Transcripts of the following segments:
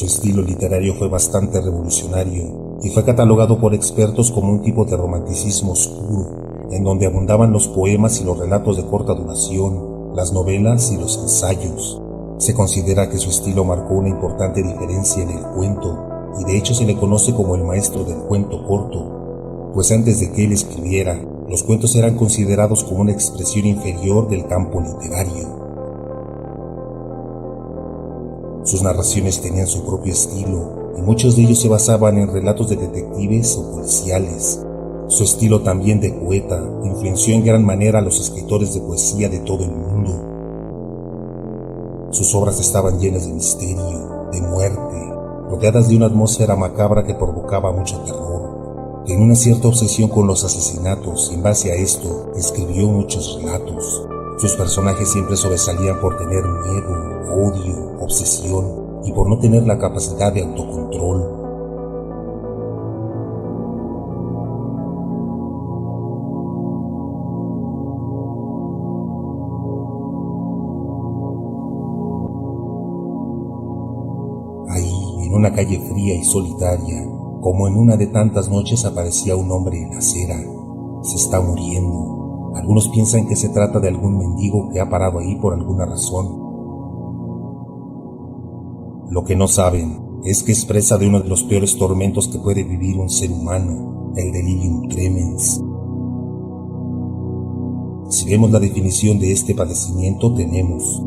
estilo literario fue bastante revolucionario y fue catalogado por expertos como un tipo de romanticismo oscuro, en donde abundaban los poemas y los relatos de corta duración, las novelas y los ensayos. Se considera que su estilo marcó una importante diferencia en el cuento, y de hecho se le conoce como el maestro del cuento corto, pues antes de que él escribiera, los cuentos eran considerados como una expresión inferior del campo literario. Sus narraciones tenían su propio estilo, y muchos de ellos se basaban en relatos de detectives o policiales. Su estilo también de poeta influenció en gran manera a los escritores de poesía de todo el mundo. Sus obras estaban llenas de misterio, de muerte, rodeadas de una atmósfera macabra que provocaba mucho terror. Tenía una cierta obsesión con los asesinatos y en base a esto escribió muchos relatos. Sus personajes siempre sobresalían por tener miedo, odio, obsesión y por no tener la capacidad de autocontrol. Ahí, en una calle fría y solitaria, como en una de tantas noches, aparecía un hombre en la acera. Se está muriendo. Algunos piensan que se trata de algún mendigo que ha parado ahí por alguna razón. Lo que no saben es que es presa de uno de los peores tormentos que puede vivir un ser humano, el delirium tremens. Si vemos la definición de este padecimiento, tenemos: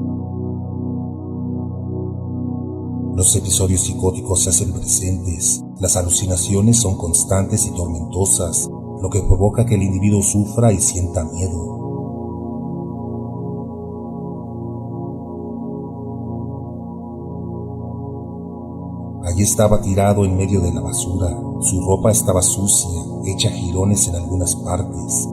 los episodios psicóticos se hacen presentes, las alucinaciones son constantes y tormentosas, lo que provoca que el individuo sufra y sienta miedo. Allí estaba tirado en medio de la basura, su ropa estaba sucia, hecha jirones en algunas partes.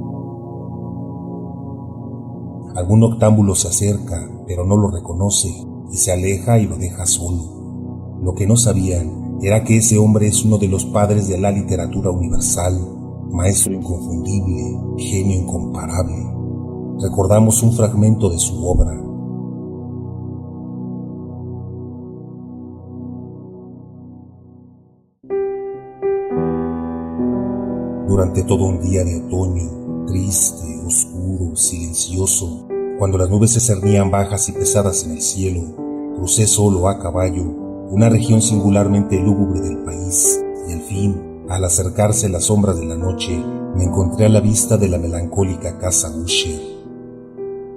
Algún noctámbulo se acerca, pero no lo reconoce, y se aleja y lo deja solo. Lo que no sabían era que ese hombre es uno de los padres de la literatura universal, maestro inconfundible, genio incomparable. Recordamos un fragmento de su obra. Durante todo un día de otoño, triste, oscuro, silencioso, cuando las nubes se cernían bajas y pesadas en el cielo, crucé solo a caballo una región singularmente lúgubre del país, y al fin, al acercarse las sombras de la noche, me encontré a la vista de la melancólica casa Usher.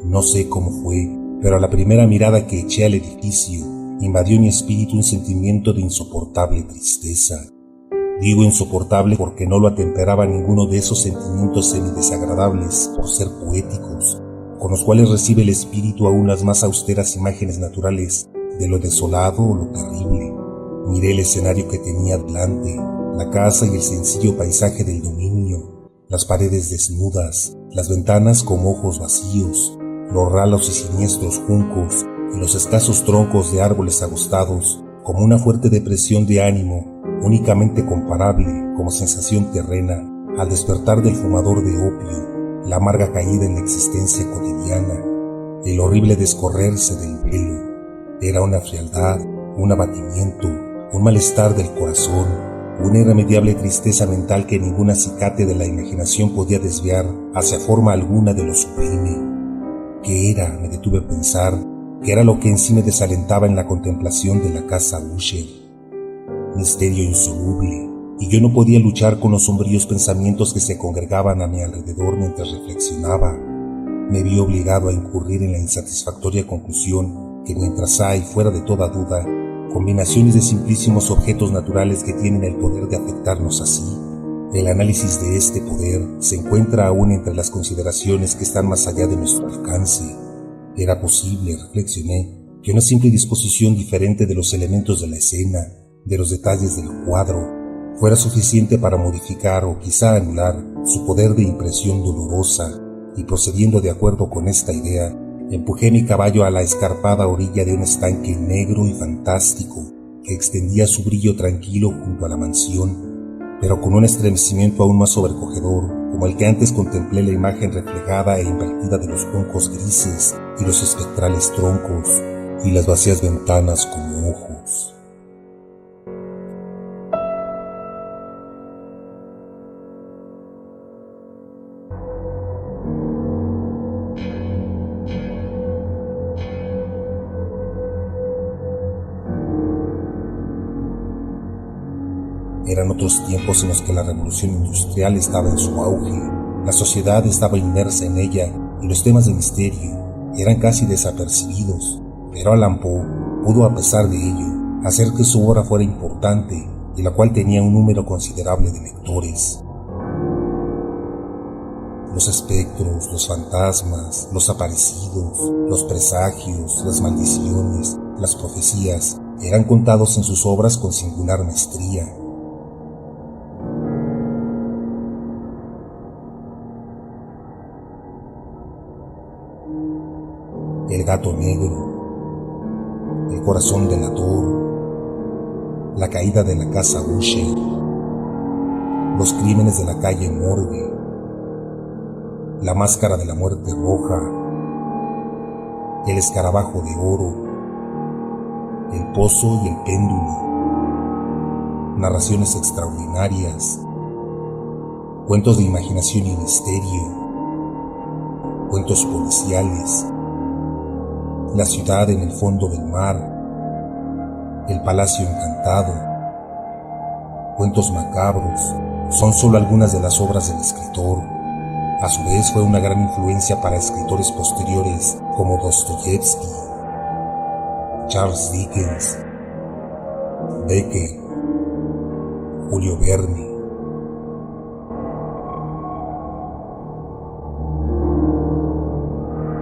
No sé cómo fue, pero a la primera mirada que eché al edificio, invadió mi espíritu un sentimiento de insoportable tristeza. Digo insoportable porque no lo atemperaba ninguno de esos sentimientos semidesagradables por ser poéticos, con los cuales recibe el espíritu aún las más austeras imágenes naturales de lo desolado o lo terrible. Miré el escenario que tenía delante, la casa y el sencillo paisaje del dominio, las paredes desnudas, las ventanas con ojos vacíos, los ralos y siniestros juncos y los escasos troncos de árboles agostados, como una fuerte depresión de ánimo, únicamente comparable, como sensación terrena, al despertar del fumador de opio, la amarga caída en la existencia cotidiana, el horrible descorrerse del velo. Era una frialdad, un abatimiento, un malestar del corazón, una irremediable tristeza mental que ningún acicate de la imaginación podía desviar hacia forma alguna de lo sublime. ¿Qué era? Me detuve a pensar, que era lo que en sí me desalentaba en la contemplación de la casa Usher. Misterio insoluble, y yo no podía luchar con los sombríos pensamientos que se congregaban a mi alrededor mientras reflexionaba. Me vi obligado a incurrir en la insatisfactoria conclusión que mientras hay, fuera de toda duda, combinaciones de simplísimos objetos naturales que tienen el poder de afectarnos así, el análisis de este poder se encuentra aún entre las consideraciones que están más allá de nuestro alcance. Era posible, reflexioné, que una simple disposición diferente de los elementos de la escena, de los detalles del cuadro, fuera suficiente para modificar o quizá anular su poder de impresión dolorosa, y procediendo de acuerdo con esta idea, empujé mi caballo a la escarpada orilla de un estanque negro y fantástico que extendía su brillo tranquilo junto a la mansión, pero con un estremecimiento aún más sobrecogedor, como el que antes contemplé la imagen reflejada e invertida de los juncos grises y los espectrales troncos y las vacías ventanas como ojos. Eran otros tiempos en los que la revolución industrial estaba en su auge, la sociedad estaba inmersa en ella y los temas de misterio eran casi desapercibidos, pero Allan Poe pudo, a pesar de ello, hacer que su obra fuera importante y la cual tenía un número considerable de lectores. Los espectros, los fantasmas, los aparecidos, los presagios, las maldiciones, las profecías eran contados en sus obras con singular maestría. El gato negro, el corazón delator, la caída de la casa Usher, los crímenes de la calle Morgue, la máscara de la muerte roja, el escarabajo de oro, el pozo y el péndulo, narraciones extraordinarias, cuentos de imaginación y misterio, cuentos policiales, la ciudad en el fondo del mar, el palacio encantado, cuentos macabros, son solo algunas de las obras del escritor. A su vez fue una gran influencia para escritores posteriores como Dostoyevsky, Charles Dickens, Becker, Julio Verne.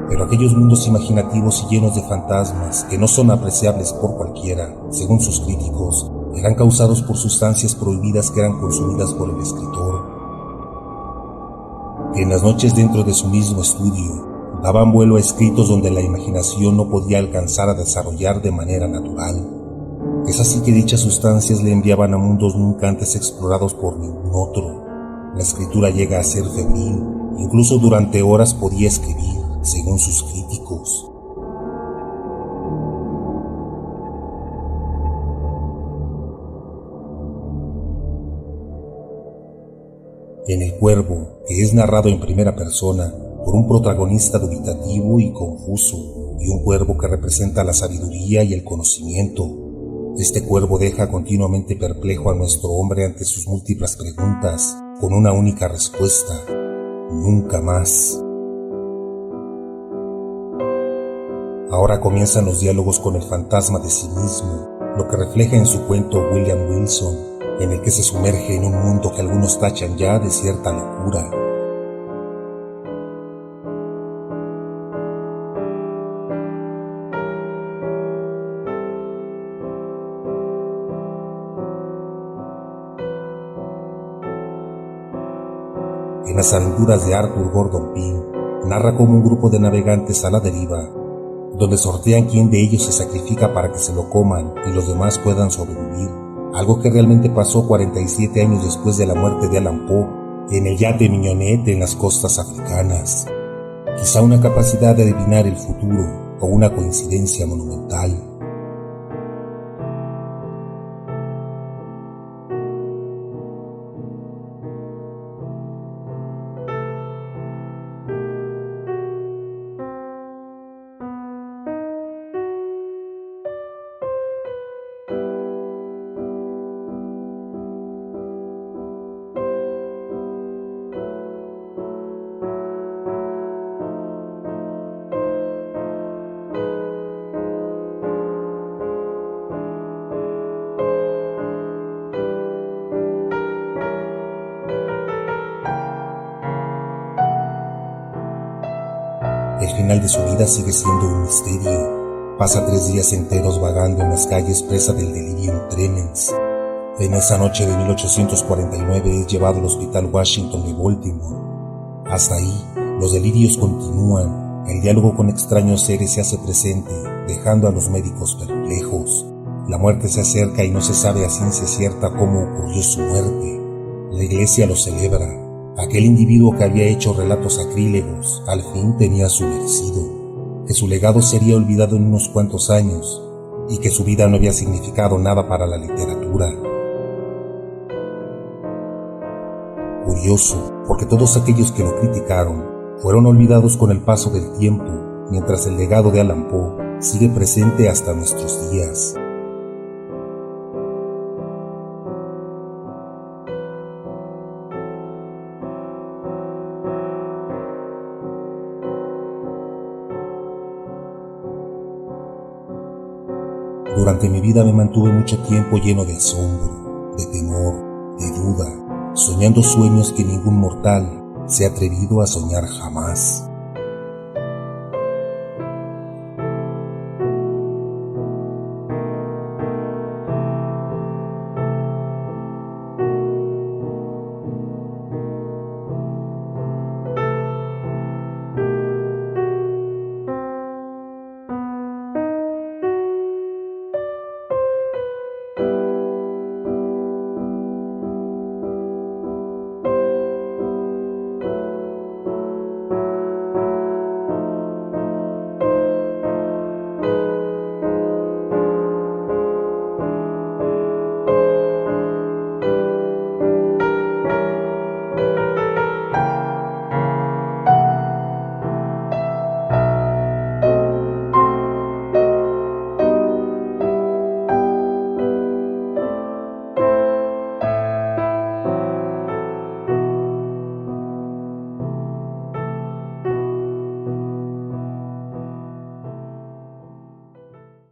Pero aquellos mundos imaginativos y llenos de fantasmas que no son apreciables por cualquiera, según sus críticos, eran causados por sustancias prohibidas que eran consumidas por el escritor, que en las noches dentro de su mismo estudio daban vuelo a escritos donde la imaginación no podía alcanzar a desarrollar de manera natural. Es así que dichas sustancias le enviaban a mundos nunca antes explorados por ningún otro. La escritura llega a ser febril, incluso durante horas podía escribir, según sus críticos. En El Cuervo, que es narrado en primera persona por un protagonista dubitativo y confuso, y un cuervo que representa la sabiduría y el conocimiento, este cuervo deja continuamente perplejo a nuestro hombre ante sus múltiples preguntas, con una única respuesta: nunca más. Ahora comienzan los diálogos con el fantasma de sí mismo, lo que refleja en su cuento William Wilson, en el que se sumerge en un mundo que algunos tachan ya de cierta locura. En las aventuras de Arthur Gordon Pym, narra cómo un grupo de navegantes a la deriva, donde sortean quién de ellos se sacrifica para que se lo coman y los demás puedan sobrevivir, algo que realmente pasó 47 años después de la muerte de Allan Poe, en el yate Mignonette en las costas africanas. Quizá una capacidad de adivinar el futuro o una coincidencia monumental. El final de su vida sigue siendo un misterio. Pasa 3 días enteros vagando en las calles presa del delirium tremens. En esa noche de 1849 es llevado al Hospital Washington de Baltimore. Hasta ahí, los delirios continúan. El diálogo con extraños seres se hace presente, dejando a los médicos perplejos. La muerte se acerca y no se sabe a ciencia cierta cómo ocurrió su muerte. La iglesia lo celebra. Aquel individuo que había hecho relatos sacrílegos, al fin tenía su merecido, que su legado sería olvidado en unos cuantos años, y que su vida no había significado nada para la literatura. Curioso, porque todos aquellos que lo criticaron fueron olvidados con el paso del tiempo, mientras el legado de Allan Poe sigue presente hasta nuestros días. Durante mi vida me mantuve mucho tiempo lleno de asombro, de temor, de duda, soñando sueños que ningún mortal se ha atrevido a soñar jamás.